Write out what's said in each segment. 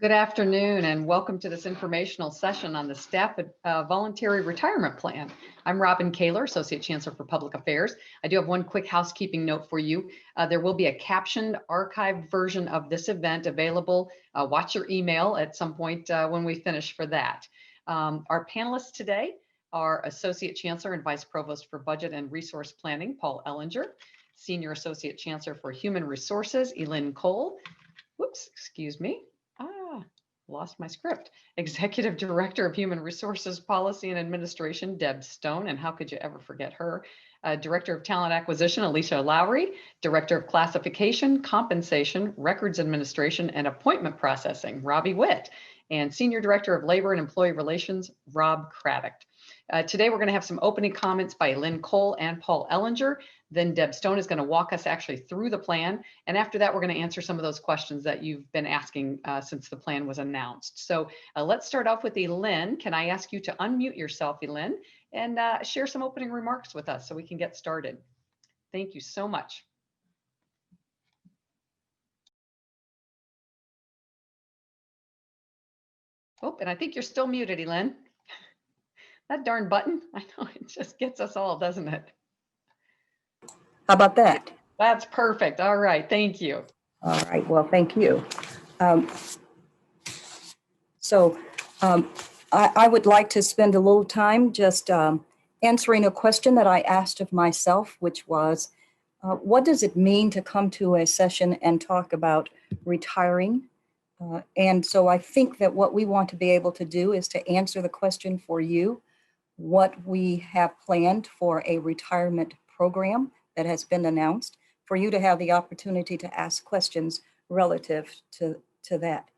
Good afternoon and welcome to this informational session on the Staff Voluntary Retirement Plan. I'm Robin Kaler, Associate Chancellor for Public Affairs. I do have one quick housekeeping note for you. There will be a captioned archived version of this event available. Watch your email at some point when we finish for that. Our panelists today are Associate Chancellor and Vice Provost for Budget and Resource Planning, Paul Ellinger, Senior Associate Chancellor for Human Resources, Elin Cole. Whoops, excuse me. Lost my script. Executive Director of Human Resources Policy and Administration, Deb Stone, and how could you ever forget her? Director of Talent Acquisition, Alicia Lowry, Director of Classification, Compensation, Records Administration, and Appointment Processing, Robbie Witt, and Senior Director of Labor and Employee Relations, Rob Craddock. Today, we're going to have some opening comments by Lynn Cole and Paul Ellinger. Then Deb Stone is going to walk us actually through the plan. And after that, we're going to answer some of those questions that you've been asking since the plan was announced. So let's start off with Elin. Can I ask you to unmute yourself, Elin, and share some opening remarks with us so we can get started? Thank you so much. Oh, and I think you're still muted, Elin. That darn button, I know it just gets us all, doesn't it? How about that? That's perfect. All right, thank you. All right, well, thank you. I would like to spend a little time just answering a question that I asked of myself, which was, what does it mean to come to a session and talk about retiring? And so I think that what we want to be able to do is to answer the question for you, what we have planned for a retirement program that has been announced, for you to have the opportunity to ask questions relative to that.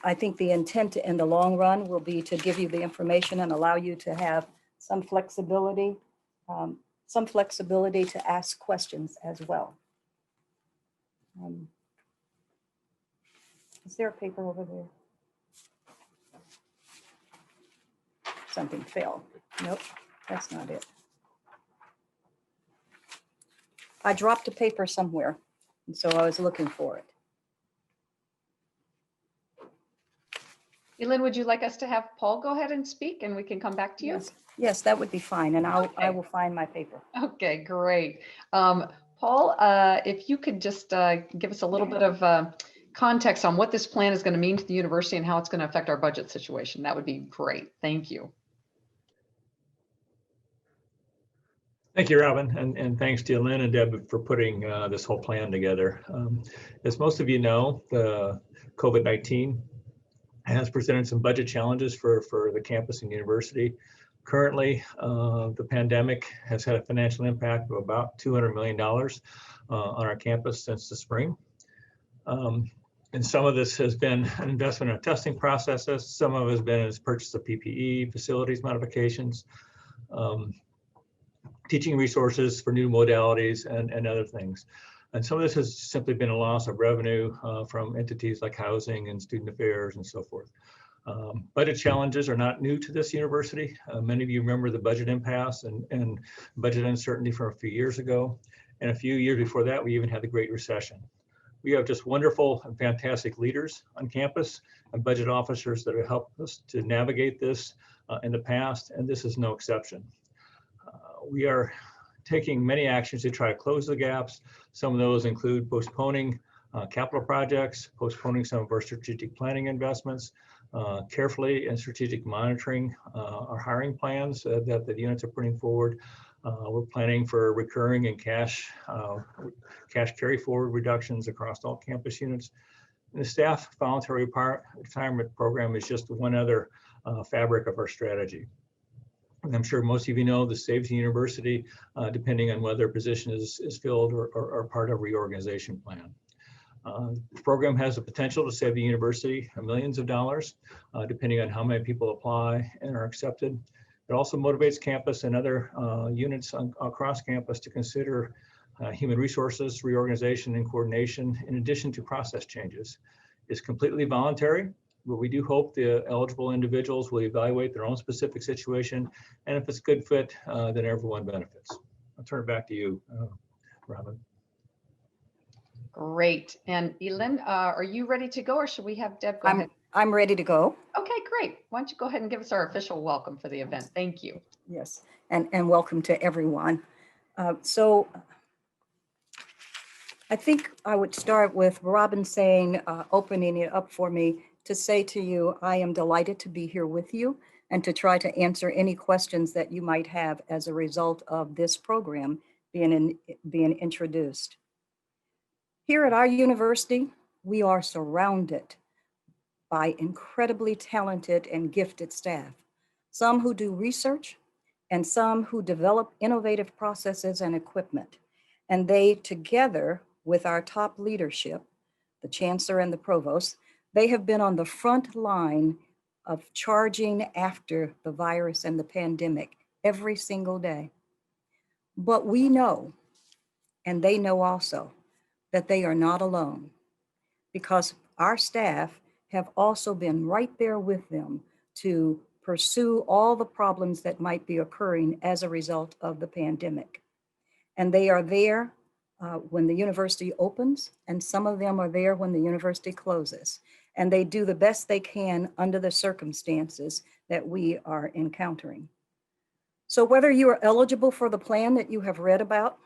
I think the intent in the long run will be to give you the information and allow you to have some flexibility to ask questions as well. Is there a paper over there? Something fell. Nope, that's not it. I dropped a paper somewhere, and so I was looking for it. Elin, would you like us to have Paul go ahead and speak and we can come back to you? Yes, that would be fine, and I will find my paper. Okay, great. Paul, if you could just give us a little bit of context on what this plan is going to mean to the university and how it's going to affect our budget situation, that would be great. Thank you. Thank you, Robin, and thanks to Lynn and Deb for putting this whole plan together. As most of you know, the COVID-19 has presented some budget challenges for the campus and university. Currently, the pandemic has had a financial impact of about $200 million on our campus since the spring. And some of this has been an investment in testing processes. Some of it has been as purchase of PPE, facilities modifications, teaching resources for new modalities and other things. And some of this has simply been a loss of revenue from entities like housing and student affairs and so forth. Budget challenges are not new to this university. Many of you remember the budget impasse and budget uncertainty from a few years ago. And a few years before that, we even had the Great Recession. We have just wonderful and fantastic leaders on campus and budget officers that have helped us to navigate this in the past, and this is no exception. We are taking many actions to try to close the gaps. Some of those include postponing capital projects, postponing some of our strategic planning investments, carefully and strategic monitoring our hiring plans that the units are putting forward. We're planning for recurring and cash carry forward reductions across all campus units. And the Staff Voluntary Retirement Program is just one other fabric of our strategy. And I'm sure most of you know this saves the university, depending on whether a position is filled or part of a reorganization plan. The program has the potential to save the university millions of dollars, depending on how many people apply and are accepted. It also motivates campus and other units across campus to consider human resources, reorganization, and coordination, in addition to process changes. It's completely voluntary, but we do hope the eligible individuals will evaluate their own specific situation, and if it's a good fit, then everyone benefits. I'll turn it back to you, Robin. Great. And Elin, are you ready to go, or should we have Deb go ahead? I'm ready to go. Okay, great. Why don't you go ahead and give us our official welcome for the event? Thank you. Yes, and welcome to everyone. So I think I would start with Robin saying, opening it up for me to say to you, I am delighted to be here with you and to try to answer any questions that you might have as a result of this program being introduced. Here at our university, we are surrounded by incredibly talented and gifted staff, some who do research and some who develop innovative processes and equipment. And they, together with our top leadership, the chancellor and the provost, they have been on the front line of charging after the virus and the pandemic every single day. But we know, and they know also, that they are not alone, because our staff have also been right there with them to pursue all the problems that might be occurring as a result of the pandemic. And they are there when the university opens, and some of them are there when the university closes. And they do the best they can under the circumstances that we are encountering. So whether you are eligible for the plan that you have read about,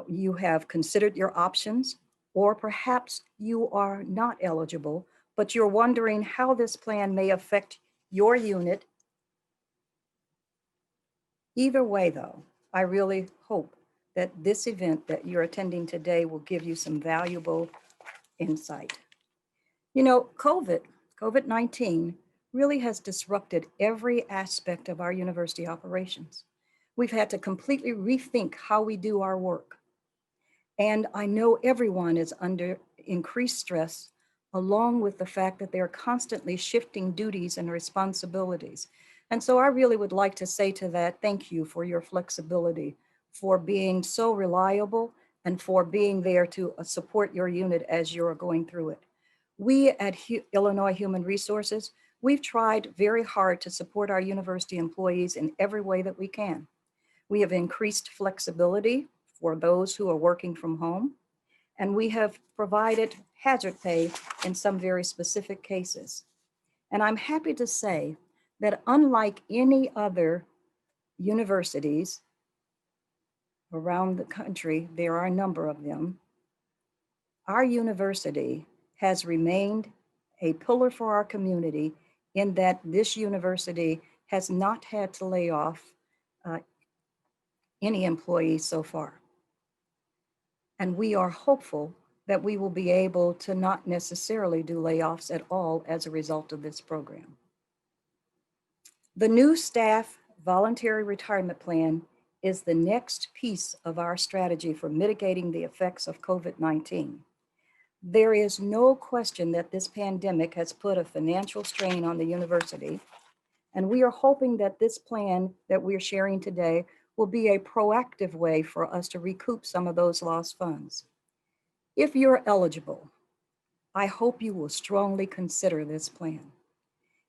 you have considered your options, or perhaps you are not eligible, but you're wondering how this plan may affect your unit. Either way, though, I really hope that this event that you're attending today will give you some valuable insight. You know, COVID-19 really has disrupted every aspect of our university operations. We've had to completely rethink how we do our work. And I know everyone is under increased stress, along with the fact that they're constantly shifting duties and responsibilities. And so I really would like to say to that, thank you for your flexibility, for being so reliable, and for being there to support your unit as you're going through it. We at Illinois Human Resources, we've tried very hard to support our university employees in every way that we can. We have increased flexibility for those who are working from home, and we have provided hazard pay in some very specific cases. And I'm happy to say that unlike any other universities around the country, there are a number of them, our university has remained a pillar for our community in that this university has not had to lay off any employees so far. And we are hopeful that we will be able to not necessarily do layoffs at all as a result of this program. The new Staff Voluntary Retirement Plan is the next piece of our strategy for mitigating the effects of COVID-19. There is no question that this pandemic has put a financial strain on the university, and we are hoping that this plan that we're sharing today will be a proactive way for us to recoup some of those lost funds. If you're eligible, I hope you will strongly consider this plan.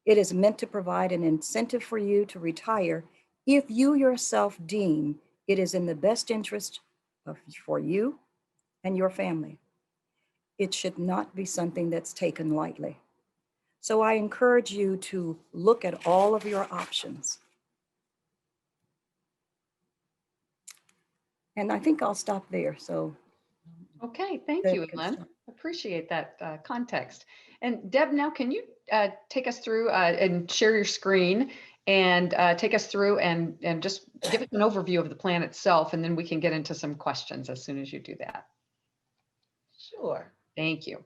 It is meant to provide an incentive for you to retire if you yourself deem it is in the best interest for you and your family. It should not be something that's taken lightly. So I encourage you to look at all of your options. And I think I'll stop there. So, Okay, thank you, Elin. Appreciate that context. And Deb, now can you take us through and share your screen and take us through and just give us an overview of the plan itself, and then we can get into some questions as soon as you do that. Sure. Thank you.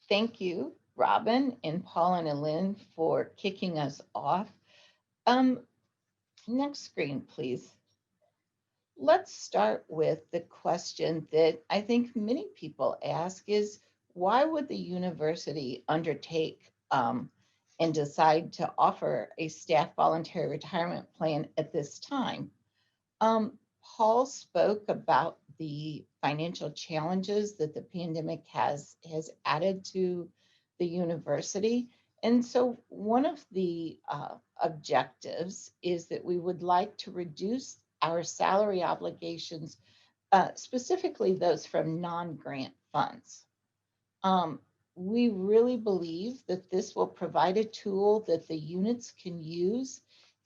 Thank you, Robin and Paul and Elin, for kicking us off. Next screen, please. Let's start with the question that I think many people ask is, why would the university undertake and decide to offer a staff voluntary retirement plan at this time? Paul spoke about the financial challenges that the pandemic has added to the university. And so one of the objectives is that we would like to reduce our salary obligations specifically those from non-grant funds. We really believe that this will provide a tool that the units can use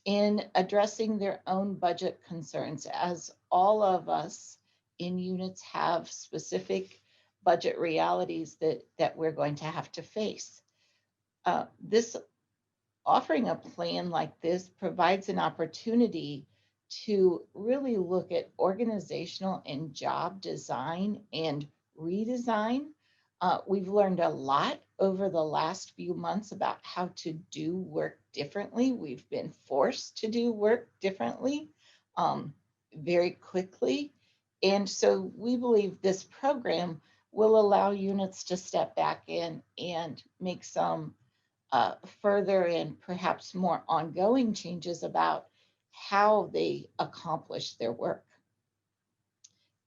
in addressing their own budget concerns, as all of us in units have specific budget realities that we're going to have to face. This offering a plan like this provides an opportunity to really look at organizational and job design and redesign. We've learned a lot over the last few months about how to do work differently. We've been forced to do work differently very quickly. And so we believe this program will allow units to step back in and make some further and perhaps more ongoing changes about how they accomplish their work.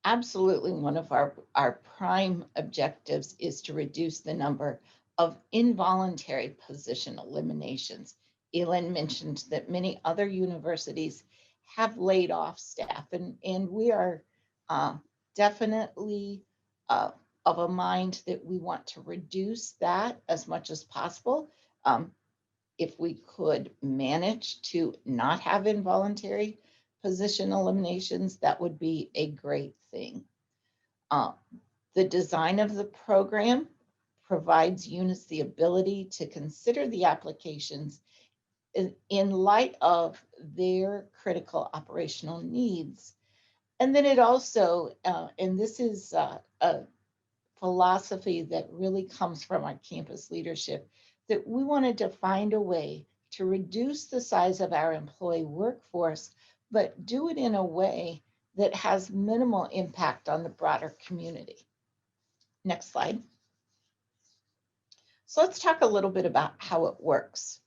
Absolutely, one of our prime objectives is to reduce the number of involuntary position eliminations. Elin mentioned that many other universities have laid off staff, and we are definitely of a mind that we want to reduce that as much as possible. If we could manage to not have involuntary position eliminations, that would be a great thing. The design of the program provides units the ability to consider the applications in light of their critical operational needs. And then it also, and this is a philosophy that really comes from our campus leadership, that we wanted to find a way to reduce the size of our employee workforce, but do it in a way that has minimal impact on the broader community. Next slide. So let's talk a little bit about how it works.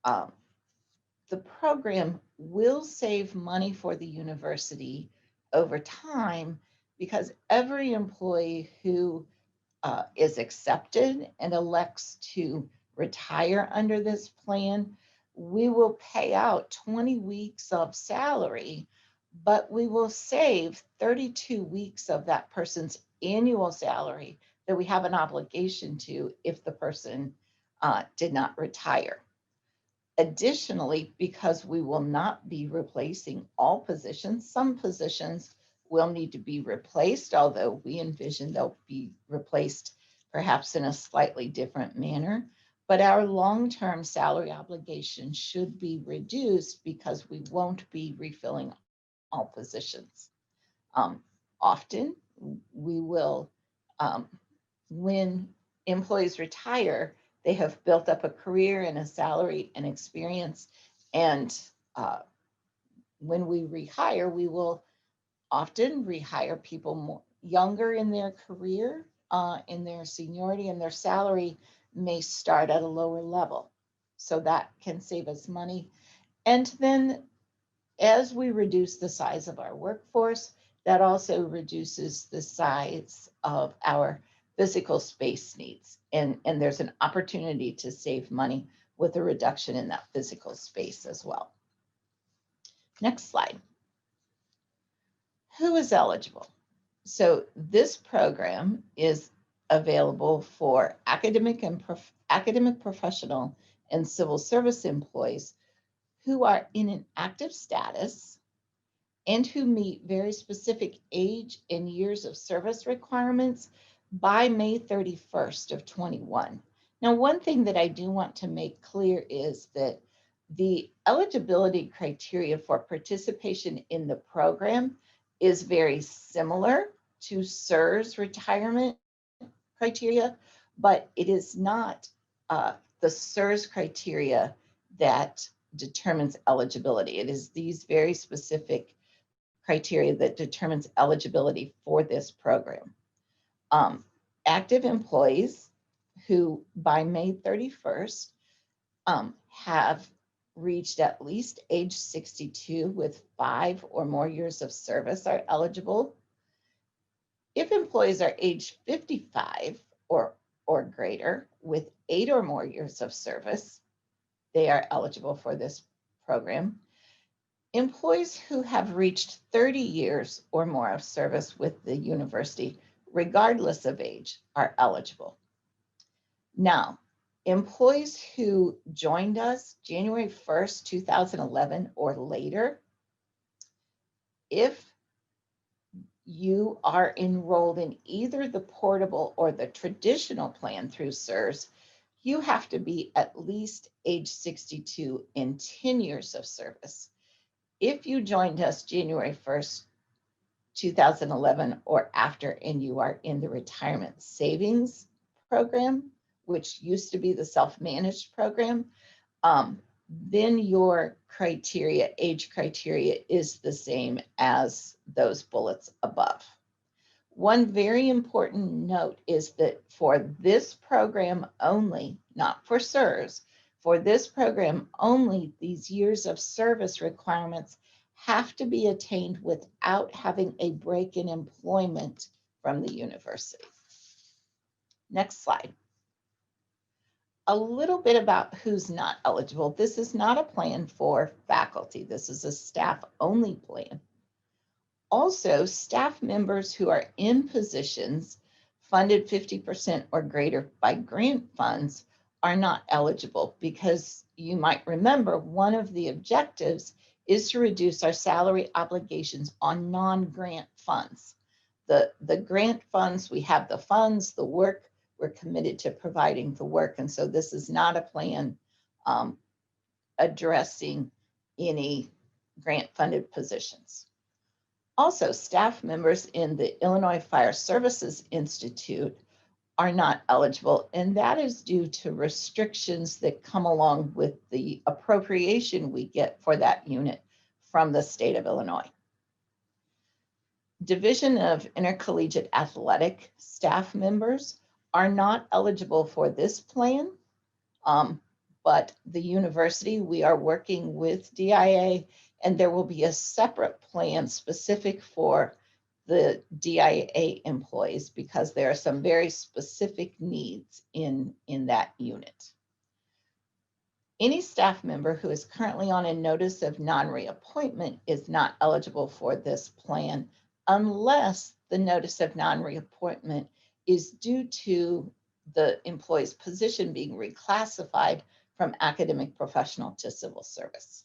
The program will save money for the university over time because every employee who is accepted and elects to retire under this plan, we will pay out 20 weeks of salary, but we will save 32 weeks of that person's annual salary that we have an obligation to if the person did not retire. Additionally, because we will not be replacing all positions, some positions will need to be replaced, although we envision they'll be replaced perhaps in a slightly different manner. But our long-term salary obligation should be reduced because we won't be refilling all positions. Often, we will, when employees retire, they have built up a career and a salary and experience. And when we rehire, we will often rehire people more younger in their career, in their seniority, and their salary may start at a lower level. So that can save us money. And then as we reduce the size of our workforce, that also reduces the size of our physical space needs. And there's an opportunity to save money with a reduction in that physical space as well. Next slide. Who is eligible? So this program is available for academic, professional, and civil service employees who are in an active status and who meet very specific age and years of service requirements by May 31st of 21. Now, one thing that I do want to make clear is that the eligibility criteria for participation in the program is very similar to SERS retirement criteria, but it is not the SERS criteria that determines eligibility. It is these very specific criteria that determines eligibility for this program. Active employees who by May 31st have reached at least age 62 with 5 or more years of service are eligible. If employees are age 55 or greater with 8 or more years of service, they are eligible for this program. Employees who have reached 30 years or more of service with the university, regardless of age, are eligible. Now, employees who joined us January 1st, 2011 or later, if you are enrolled in either the portable or the traditional plan through SERS, you have to be at least age 62 in 10 years of service. If you joined us January 1st, 2011 or after, and you are in the retirement savings program, which used to be the self-managed program, then your criteria, age criteria, is the same as those bullets above. One very important note is that for this program only, not for SERS, for this program only, these years of service requirements have to be attained without having a break in employment from the university. Next slide. A little bit about who's not eligible. This is not a plan for faculty. This is a staff-only plan. Also, staff members who are in positions funded 50% or greater by grant funds are not eligible, because you might remember one of the objectives is to reduce our salary obligations on non-grant funds. The grant funds, we have the funds, the work, we're committed to providing the work. And so this is not a plan addressing any grant funded positions. Also, staff members in the Illinois Fire Services Institute are not eligible, and that is due to restrictions that come along with the appropriation we get for that unit from the state of Illinois. Division of Intercollegiate Athletic staff members are not eligible for this plan, but the university, we are working with DIA, and there will be a separate plan specific for the DIA employees, because there are some very specific needs in that unit. Any staff member who is currently on a notice of non-reappointment is not eligible for this plan unless the notice of non-reappointment is due to the employee's position being reclassified from academic professional to civil service.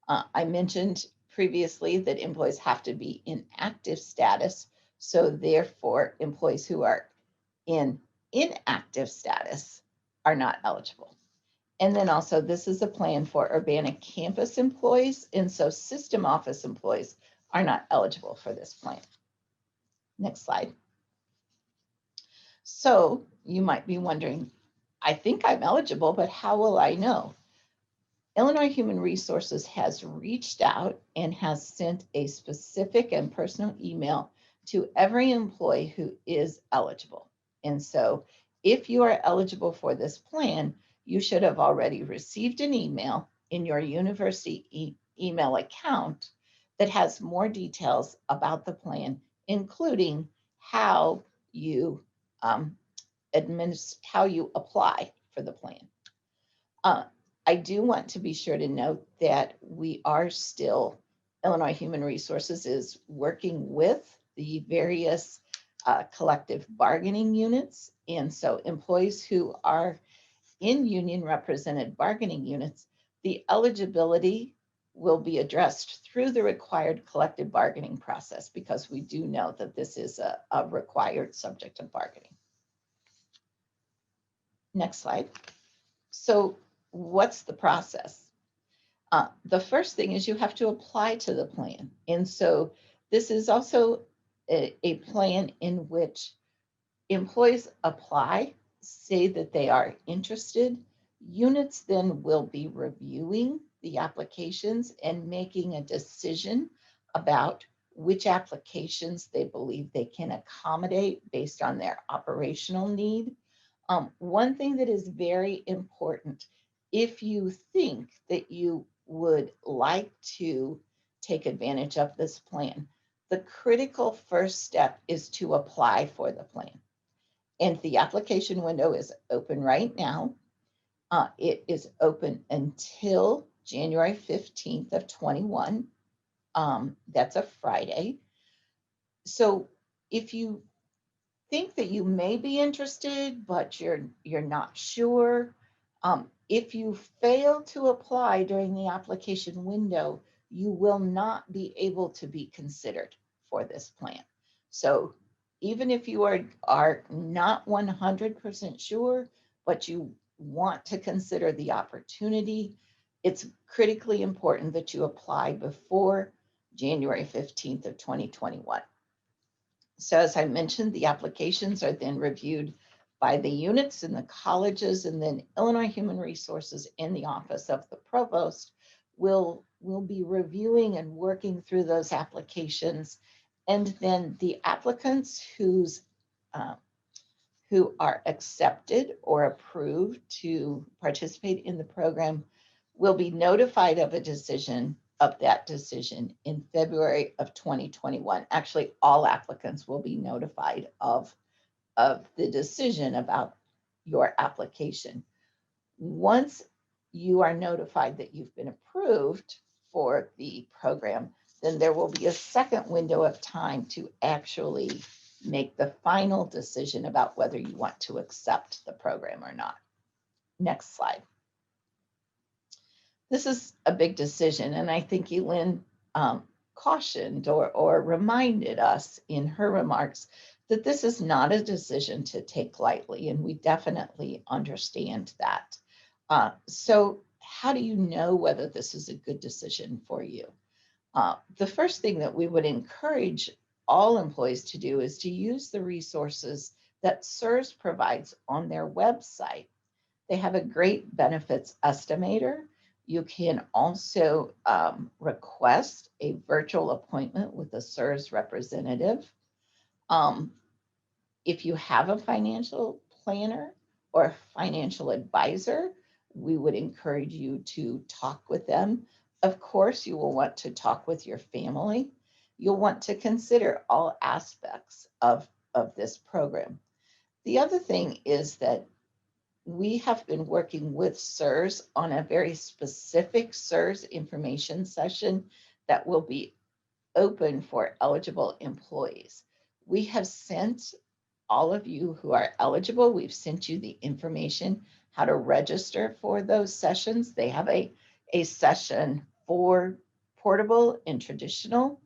I mentioned previously that employees have to be in active status, so therefore employees who are in inactive status are not eligible. And then also, this is a plan for Urbana campus employees, and so system office employees are not eligible for this plan. Next slide. So you might be wondering, I think I'm eligible, but how will I know? Illinois Human Resources has reached out and has sent a specific and personal email to every employee who is eligible. And so if you are eligible for this plan, you should have already received an email in your university email account that has more details about the plan, including how you how you apply for the plan. I do want to be sure to note that we are still, Illinois Human Resources is working with the various collective bargaining units. And so employees who are in union represented bargaining units, the eligibility will be addressed through the required collective bargaining process, because we do know that this is a required subject of bargaining. Next slide. So what's the process? The first thing is you have to apply to the plan. And so this is also a plan in which employees apply, say that they are interested. Units then will be reviewing the applications and making a decision about which applications they believe they can accommodate based on their operational need. One thing that is very important, if you think that you would like to take advantage of this plan, the critical first step is to apply for the plan. And the application window is open right now. It is open until January 15th of 21. That's a Friday. So if you think that you may be interested, but you're not sure, if you fail to apply during the application window, you will not be able to be considered for this plan. So even if you are not 100% sure, but you want to consider the opportunity, it's critically important that you apply before January 15th of 2021. So as I mentioned, the applications are then reviewed by the units in the colleges, and then Illinois Human Resources in the Office of the Provost will be reviewing and working through those applications. And then the applicants who are accepted or approved to participate in the program will be notified of that decision in February of 2021. Actually, all applicants will be notified of the decision about your application. Once you are notified that you've been approved for the program, then there will be a second window of time to actually make the final decision about whether you want to accept the program or not. Next slide. This is a big decision, and I think Elin cautioned or reminded us in her remarks that this is not a decision to take lightly, and we definitely understand that. So how do you know whether this is a good decision for you? The first thing that we would encourage all employees to do is to use the resources that CSRS provides on their website. They have a great benefits estimator. You can also request a virtual appointment with a CSRS representative. If you have a financial planner or a financial advisor, we would encourage you to talk with them. Of course, you will want to talk with your family. You'll want to consider all aspects of this program. The other thing is that we have been working with CSRS on a very specific CSRS information session that will be open for eligible employees. We have sent all of you who are eligible, we've sent you the information how to register for those sessions. They have a session for portable and traditional,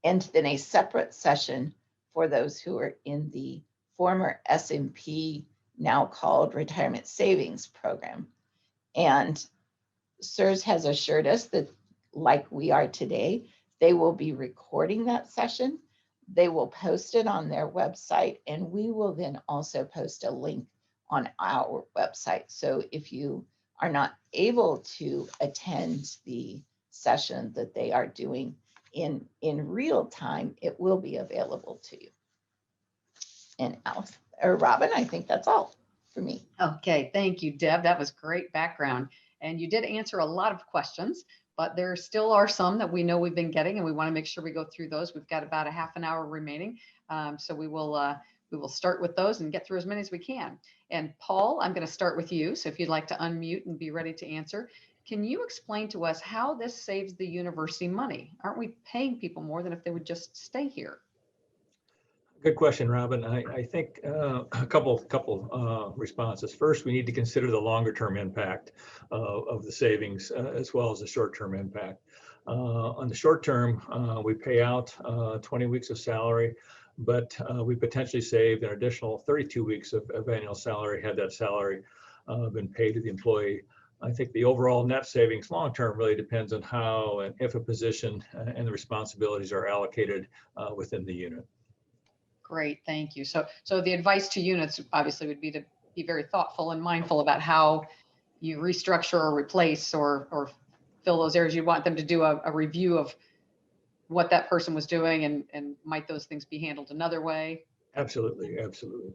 and then a separate session for those who are in the former S&P, now called Retirement Savings Program. And CSRS has assured us that, like we are today, they will be recording that session. They will post it on their website, and we will then also post a link on our website. So if you are not able to attend the session that they are doing in real time, it will be available to you. And Alice or Robin, I think that's all for me. Okay, thank you, Deb. That was great background. And you did answer a lot of questions, but there still are some that we know we've been getting, and we want to make sure we go through those. We've got about a half an hour remaining. So we will start with those and get through as many as we can. And Paul, I'm going to start with you. So if you'd like to unmute and be ready to answer, can you explain to us how this saves the university money? Aren't we paying people more than if they would just stay here? Good question, Robin. I think a couple responses. First, we need to consider the longer term impact of the savings as well as the short term impact. On the short term, we pay out 20 weeks of salary, but we potentially saved an additional 32 weeks of annual salary had that salary been paid to the employee. I think the overall net savings long term really depends on how and if a position and the responsibilities are allocated within the unit. Great, thank you. So the advice to units obviously would be to be very thoughtful and mindful about how you restructure or replace or fill those areas. You want them to do a review of what that person was doing, and might those things be handled another way? Absolutely, absolutely.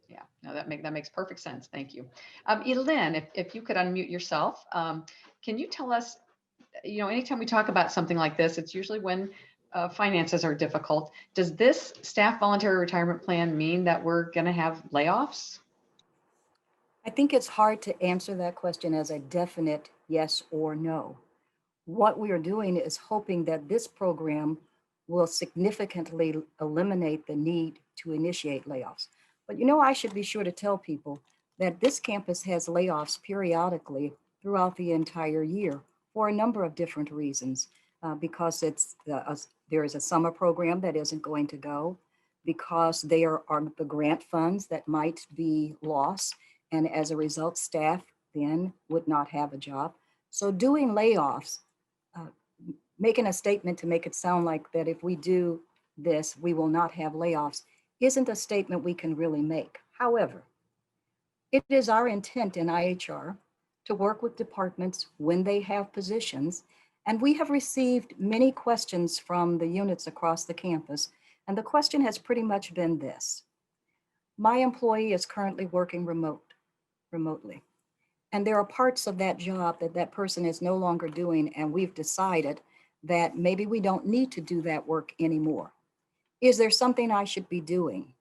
Yeah, no, that makes perfect sense. Thank you. Elin, if you could unmute yourself, can you tell us, anytime we talk about something like this, it's usually when finances are difficult. Does this staff voluntary retirement plan mean that we're going to have layoffs? I think it's hard to answer that question as a definite yes or no. What we are doing is hoping that this program will significantly eliminate the need to initiate layoffs. But I should be sure to tell people that this campus has layoffs periodically throughout the entire year for a number of different reasons. Because there is a summer program that isn't going to go, because there are the grant funds that might be lost, and as a result, staff then would not have a job. So doing layoffs, uh, making a statement to make it sound like that if we do this, we will not have layoffs, isn't a statement we can really make. However, it is our intent in IHR to work with departments when they have positions, and we have received many questions from the units across the campus, and the question has pretty much been this. My employee is currently working remotely, and there are parts of that job that that person is no longer doing, and we've decided that maybe we don't need to do that work anymore. Is there something I should be doing?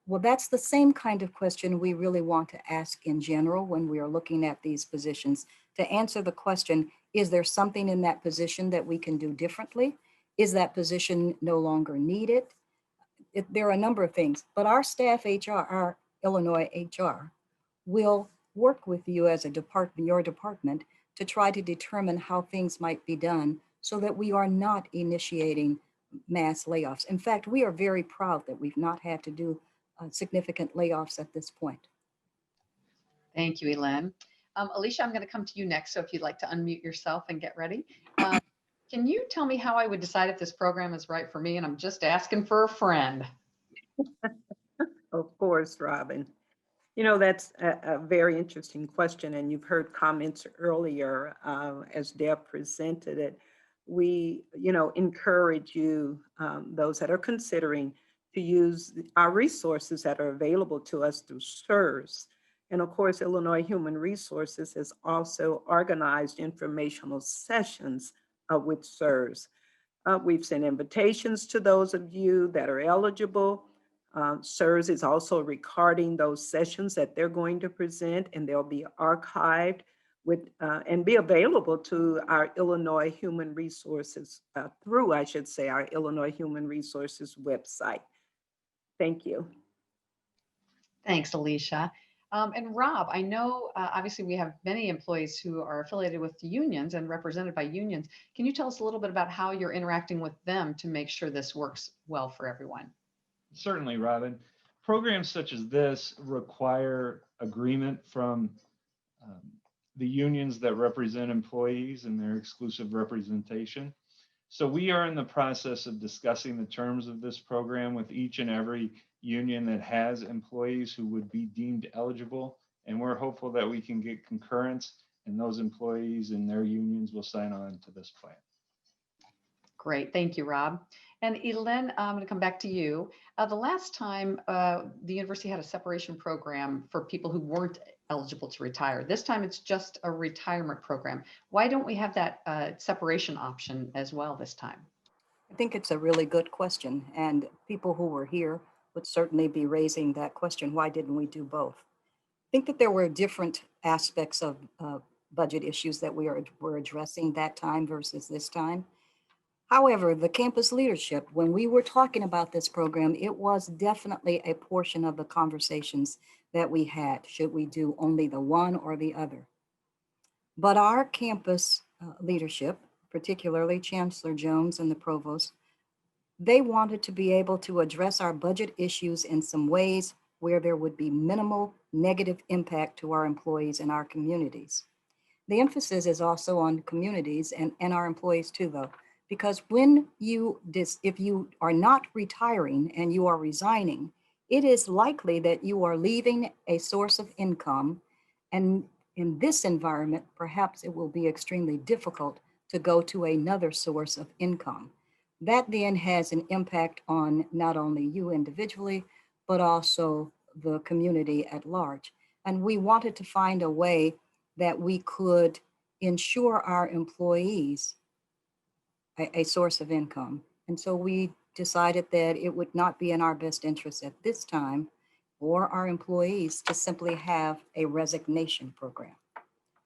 Well, that's the same kind of question we really want to ask in general when we are looking at these positions, to answer the question, is there something in that position that we can do differently? Is that position no longer needed? There are a number of things, but our staff HR, our Illinois HR, will work with you as a department, your department, to try to determine how things might be done so that we are not initiating mass layoffs. In fact, we are very proud that we've not had to do significant layoffs at this point. Thank you, Elaine. Alicia, I'm going to come to you next. So if you'd like to unmute yourself and get ready. Can you tell me how I would decide if this program is right for me? And I'm just asking for a friend. Of course, Robin. That's a very interesting question, and you've heard comments earlier as Deb presented it. We, encourage you, those that are considering, to use our resources that are available to us through SERS. And of course, Illinois Human Resources has also organized informational sessions with SERS. We've sent invitations to those of you that are eligible. SERS is also recording those sessions that they're going to present, and they'll be archived with and be available to our Illinois Human Resources through, I should say, our Illinois Human Resources website. Thank you. Thanks, Alicia. And Rob, I know obviously we have many employees who are affiliated with unions and represented by unions. Can you tell us a little bit about how you're interacting with them to make sure this works well for everyone? Certainly, Robin. Programs such as this require agreement from the unions that represent employees and their exclusive representation. So we are in the process of discussing the terms of this program with each and every union that has employees who would be deemed eligible. And we're hopeful that we can get concurrence, and those employees and their unions will sign on to this plan. Great. Thank you, Rob. And Elaine, I'm going to come back to you. The last time the university had a separation program for people who weren't eligible to retire. This time it's just a retirement program. Why don't we have that separation option as well this time? I think it's a really good question, and people who were here would certainly be raising that question. Why didn't we do both? I think that there were different aspects of budget issues that were addressing that time versus this time. However, the campus leadership, when we were talking about this program, it was definitely a portion of the conversations that we had. Should we do only the one or the other? But our campus leadership, particularly Chancellor Jones and the provost, they wanted to be able to address our budget issues in some ways where there would be minimal negative impact to our employees and our communities. The emphasis is also on communities and our employees too, though. Because if you are not retiring and you are resigning, it is likely that you are leaving a source of income. And in this environment, perhaps it will be extremely difficult to go to another source of income. That then has an impact on not only you individually, but also the community at large. And we wanted to find a way that we could ensure our employees a source of income. And so we decided that it would not be in our best interest at this time or our employees to simply have a resignation program.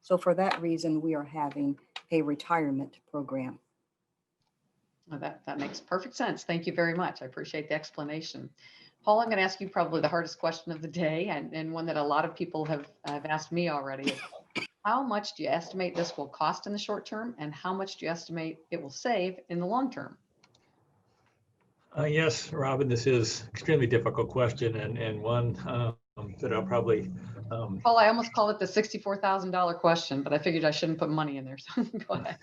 So for that reason, we are having a retirement program. Well, that makes perfect sense. Thank you very much. I appreciate the explanation. Paul, I'm going to ask you probably the hardest question of the day, and one that a lot of people have asked me already. How much do you estimate this will cost in the short term, and how much do you estimate it will save in the long term? Yes, Robin, this is extremely difficult question, and one that I'll probably. Paul, I almost called it the $64,000 question, but I figured I shouldn't put money in there. So go ahead.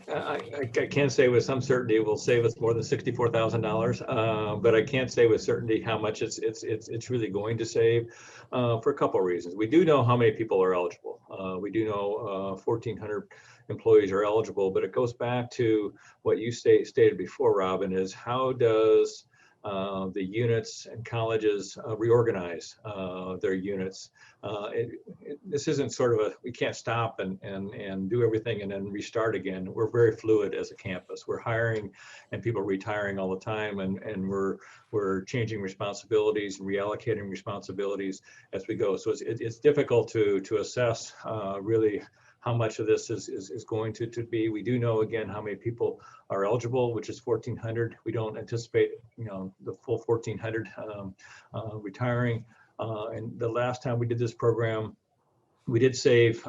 I can't say with some certainty it will save us more than $64,000, but I can't say with certainty how much it's really going to save for a couple of reasons. We do know how many people are eligible. We do know 1,400 employees are eligible, but it goes back to what you stated before, Robin, is how does the units and colleges reorganize their units. This isn't sort of we can't stop and do everything and then restart again. We're very fluid as a campus. We're hiring and people are retiring all the time, and we're changing responsibilities and reallocating responsibilities as we go. So it's difficult to assess really how much of this is going to be. We do know, again, how many people are eligible, which is 1,400. We don't anticipate, the full 1,400 retiring. And the last time we did this program, we did save,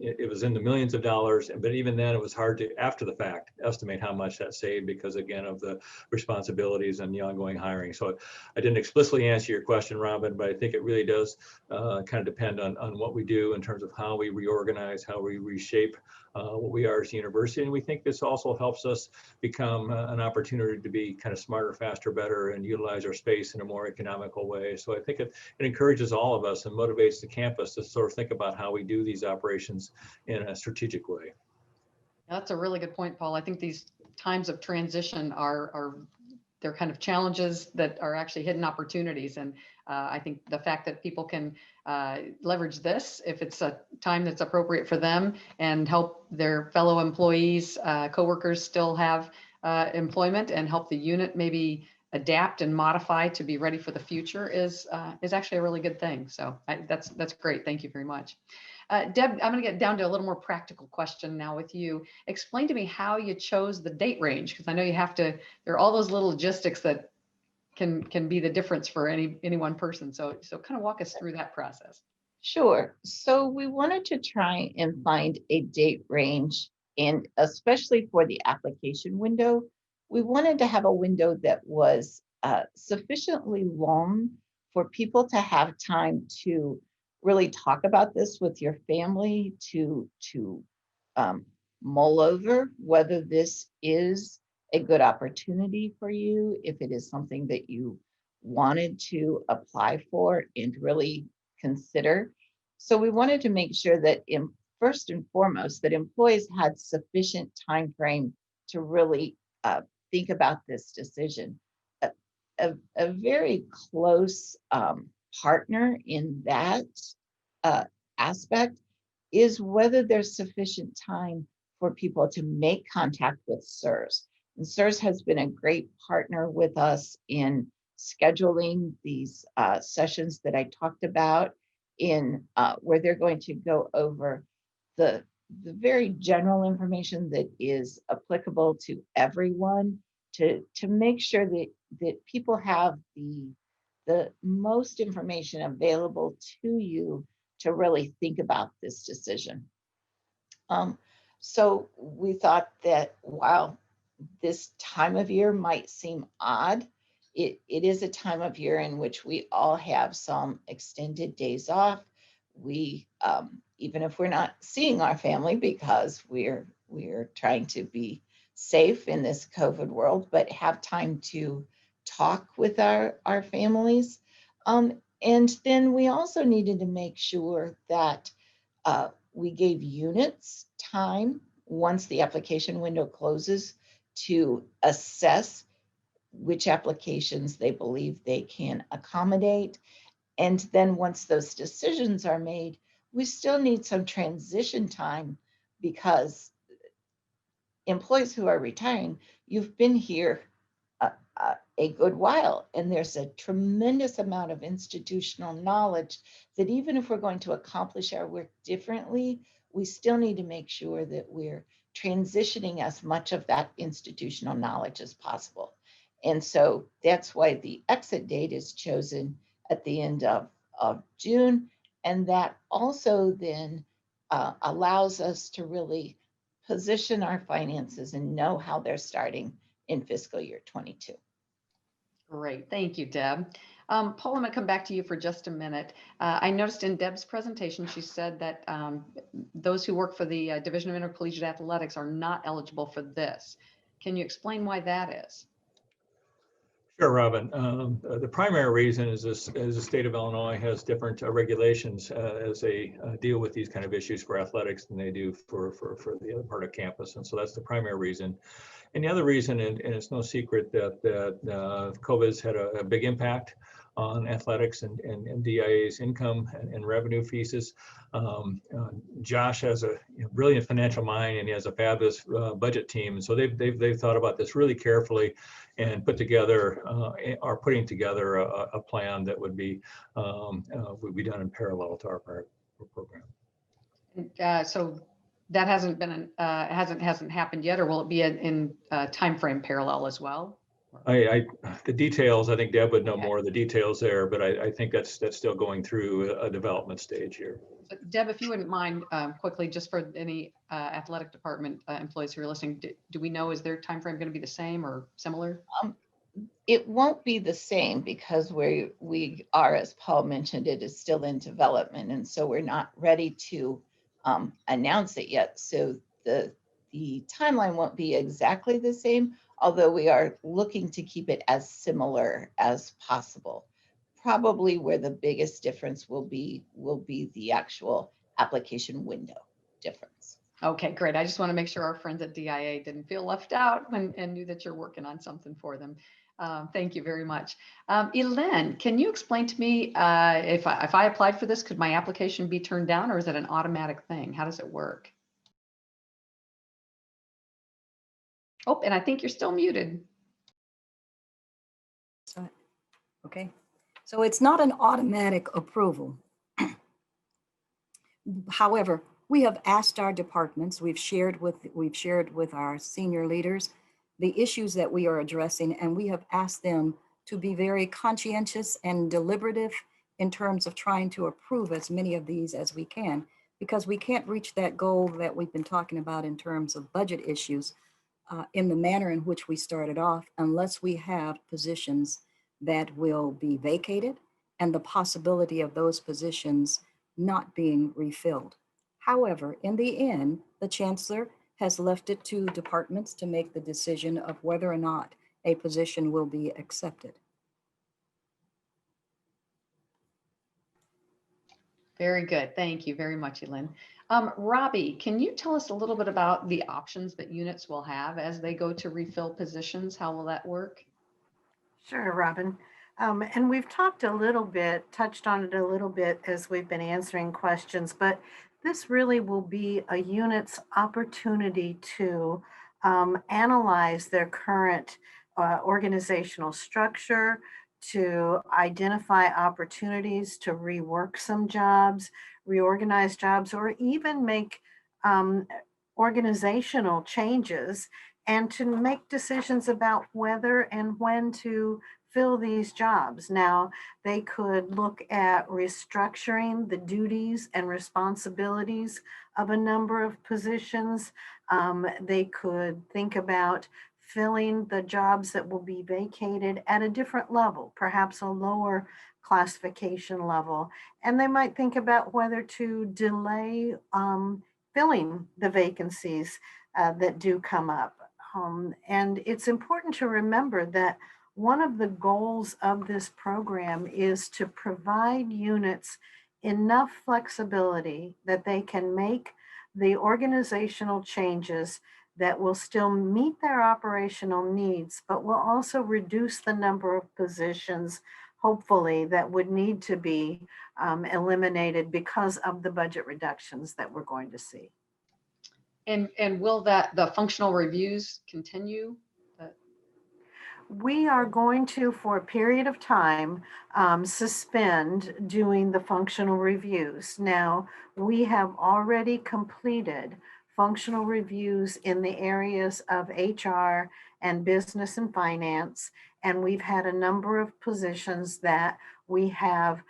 it was in the millions of dollars, but even then it was hard to, after the fact, estimate how much that saved because, again, of the responsibilities and the ongoing hiring. So I didn't explicitly answer your question, Robin, but I think it really does kind of depend on what we do in terms of how we reorganize, how we reshape what we are as a university. And we think this also helps us become an opportunity to be kind of smarter, faster, better, and utilize our space in a more economical way. So I think it encourages all of us and motivates the campus to sort of think about how we do these operations in a strategic way. That's a really good point, Paul. I think these times of transition they're kind of challenges that are actually hidden opportunities. And I think the fact that people can leverage this, if it's a time that's appropriate for them, and help their fellow employees, coworkers still have employment, and help the unit maybe adapt and modify to be ready for the future is actually a really good thing. So that's great. Thank you very much. Deb, I'm going to get down to a little more practical question now with you. Explain to me how you chose the date range, because I know you have to, there are all those little logistics that can be the difference for any one person. So kind of walk us through that process. Sure. So we wanted to try and find a date range, and especially for the application window, we wanted to have a window that was sufficiently long for people to have time to really talk about this with your family, to mull over whether this is a good opportunity for you, if it is something that you wanted to apply for and really consider. So we wanted to make sure that first and foremost, that employees had sufficient time frame to really think about this decision. A very close partner in that aspect is whether there's sufficient time for people to make contact with SERS. And SERS has been a great partner with us in scheduling these sessions that I talked about, in where they're going to go over the very general information that is applicable to everyone, to make sure that people have the most information available to you to really think about this decision. So we thought that while this time of year might seem odd, it is a time of year in which we all have some extended days off. We, even if we're not seeing our family because we're trying to be safe in this COVID world, but have time to talk with our families. And then we also needed to make sure that we gave units time once the application window closes to assess which applications they believe they can accommodate. And then once those decisions are made, we still need some transition time, because employees who are retiring, you've been here a good while. And there's a tremendous amount of institutional knowledge that even if we're going to accomplish our work differently, we still need to make sure that we're transitioning as much of that institutional knowledge as possible. And so that's why the exit date is chosen at the end of June. And that also then allows us to really position our finances and know how they're starting in fiscal year 22. Great, thank you, Deb. Paul, I'm going to come back to you for just a minute. I noticed in Deb's presentation, she said that those who work for the Division of Intercollegiate Athletics are not eligible for this. Can you explain why that is? Sure, Robin. The primary reason is the state of Illinois has different regulations as they deal with these kind of issues for athletics than they do for the other part of campus. And so that's the primary reason. And the other reason, and it's no secret that COVID's had a big impact on athletics and DIA's income and revenue pieces. Josh has a brilliant financial mind, and he has a fabulous budget team. And so they've thought about this really carefully and putting together a plan that would be done in parallel to our program. So that hasn't been hasn't happened yet, or will it be in time frame parallel as well? The details, I think Deb would know more of the details there, but I think that's still going through a development stage here. But Deb, if you wouldn't mind quickly, just for any athletic department employees who are listening, do we know, is their time frame going to be the same or similar? It won't be the same because we are, as Paul mentioned, it is still in development. And so we're not ready to announce it yet. So the timeline won't be exactly the same, although we are looking to keep it as similar as possible. Probably where the biggest difference will be the actual application window difference. Okay, great. I just want to make sure our friends at DIA didn't feel left out and knew that you're working on something for them. Thank you very much. Elaine, can you explain to me if I applied for this, could my application be turned down, or is it an automatic thing? How does it work? Oh, and I think you're still muted. Okay, so it's not an automatic approval. However, we have asked our departments, we've shared with our senior leaders the issues that we are addressing, and we have asked them to be very conscientious and deliberative in terms of trying to approve as many of these as we can, because we can't reach that goal that we've been talking about in terms of budget issues in the manner in which we started off, unless we have positions that will be vacated and the possibility of those positions not being refilled. However, in the end, the chancellor has left it to departments to make the decision of whether or not a position will be accepted. Very good. Thank you very much, Elaine. Robbie, can you tell us a little bit about the options that units will have as they go to refill positions? How will that work? Sure, Robin. And we've touched on it a little bit as we've been answering questions, but this really will be a unit's opportunity to analyze their current organizational structure, to identify opportunities to rework some jobs, reorganize jobs, or even make organizational changes, and to make decisions about whether and when to fill these jobs. Now, they could look at restructuring the duties and responsibilities of a number of positions. They could think about filling the jobs that will be vacated at a different level, perhaps a lower classification level. And they might think about whether to delay filling the vacancies that do come up. And it's important to remember that one of the goals of this program is to provide units enough flexibility that they can make the organizational changes that will still meet their operational needs, but will also reduce the number of positions, hopefully, that would need to be eliminated because of the budget reductions that we're going to see. And will the functional reviews continue? we are going to, for a period of time, suspend doing the functional reviews. Now, we have already completed functional reviews in the areas of HR and business and finance, and we've had a number of positions that we have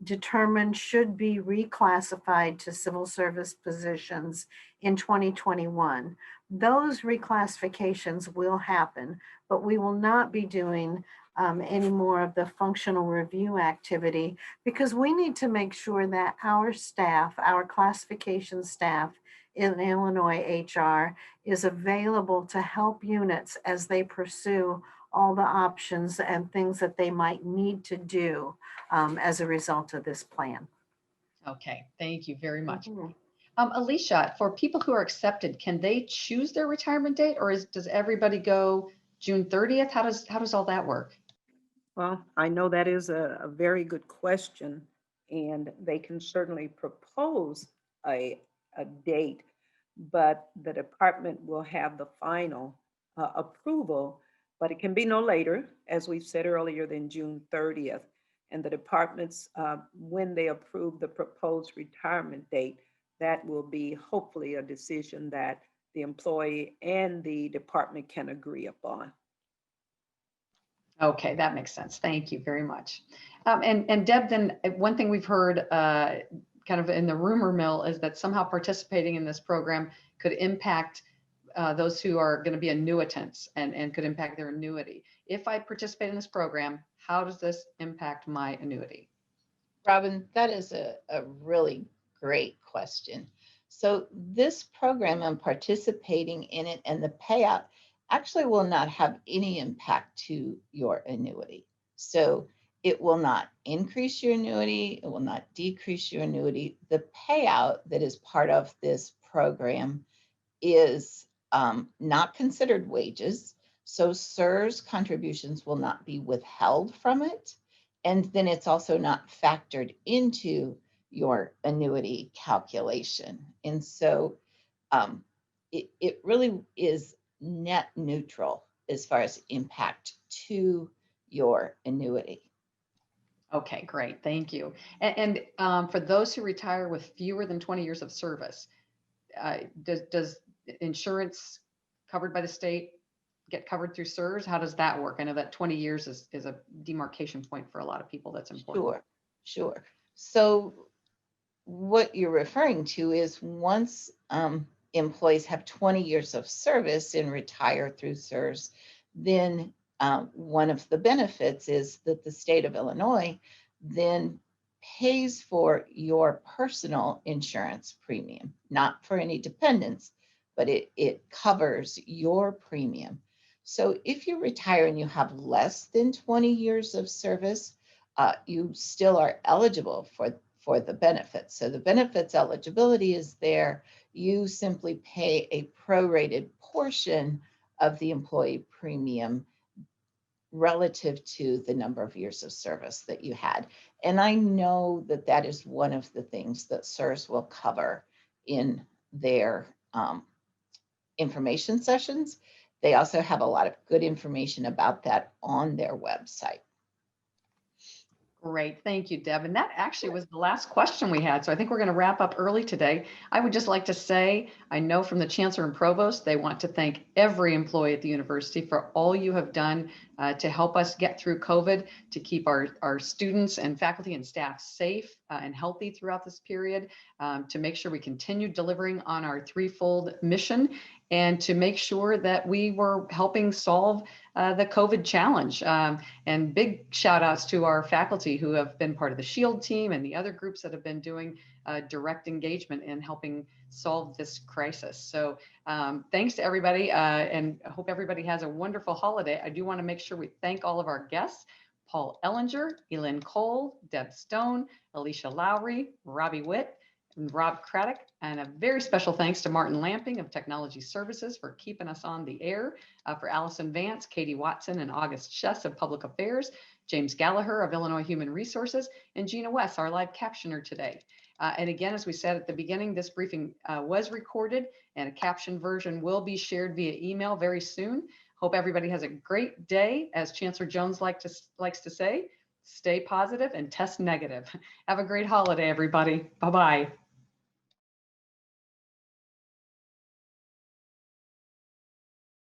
determined should be reclassified to civil service positions in 2021. Those reclassifications will happen, but we will not be doing any more of the functional review activity because we need to make sure that our staff, our classification staff in Illinois HR is available to help units as they pursue all the options and things that they might need to do as a result of this plan. Okay, thank you very much. Mhm. Alicia, for people who are accepted, can they choose their retirement date, or does everybody go June 30th? How does all that work? Well, I know that is a very good question, and they can certainly propose a date, but the department will have the final approval, but it can be no later, as we've said earlier, than June 30th. And the departments, when they approve the proposed retirement date, that will be hopefully a decision that the employee and the department can agree upon. Okay, that makes sense. Thank you very much. And Deb, then one thing we've heard kind of in the rumor mill is that somehow participating in this program could impact those who are going to be annuitants and could impact their annuity. If I participate in this program, how does this impact my annuity? Robin, that is a really great question. So this program and participating in it and the payout actually will not have any impact to your annuity. So it will not increase your annuity. It will not decrease your annuity. The payout that is part of this program is not considered wages. So CSRS contributions will not be withheld from it. And then it's also not factored into your annuity calculation. And so it really is net neutral as far as impact to your annuity. Okay, great. Thank you. And for those who retire with fewer than 20 years of service, does insurance covered by the state get covered through CSRS? How does that work? I know that 20 years is a demarcation point for a lot of people. That's important. Sure. So what you're referring to is once employees have 20 years of service and retire through CSRS, then one of the benefits is that the state of Illinois then pays for your personal insurance premium, not for any dependents, but it covers your premium. So if you retire and you have less than 20 years of service, you still are eligible for the benefits. So the benefits eligibility is there. You simply pay a prorated portion of the employee premium relative to the number of years of service that you had. And I know that that is one of the things that CSRS will cover in their information sessions. They also have a lot of good information about that on their website. Great. Thank you, Deb. And that actually was the last question we had. So I think we're going to wrap up early today. I would just like to say, I know from the Chancellor and Provost, they want to thank every employee at the university for all you have done to help us get through COVID, to keep our students and faculty and staff safe and healthy throughout this period, to make sure we continue delivering on our threefold mission, and to make sure that we were helping solve the COVID challenge. And big shout outs to our faculty who have been part of the SHIELD team and the other groups that have been doing direct engagement in helping solve this crisis. So thanks to everybody, and I hope everybody has a wonderful holiday. I do want to make sure we thank all of our guests: Paul Ellinger, Elin Cole, Deb Stone, Alicia Lowry, Robbie Witt, and Rob Craddock, and a very special thanks to Martin Lamping of Technology Services for keeping us on the air, for Allison Vance, Katie Watson, and August Chess of Public Affairs, James Gallagher of Illinois Human Resources, and Gina West, our live captioner today. And again, as we said at the beginning, this briefing was recorded, and a captioned version will be shared via email very soon. Hope everybody has a great day. As Chancellor Jones likes to say, stay positive and test negative. Have a great holiday, everybody. Bye-bye.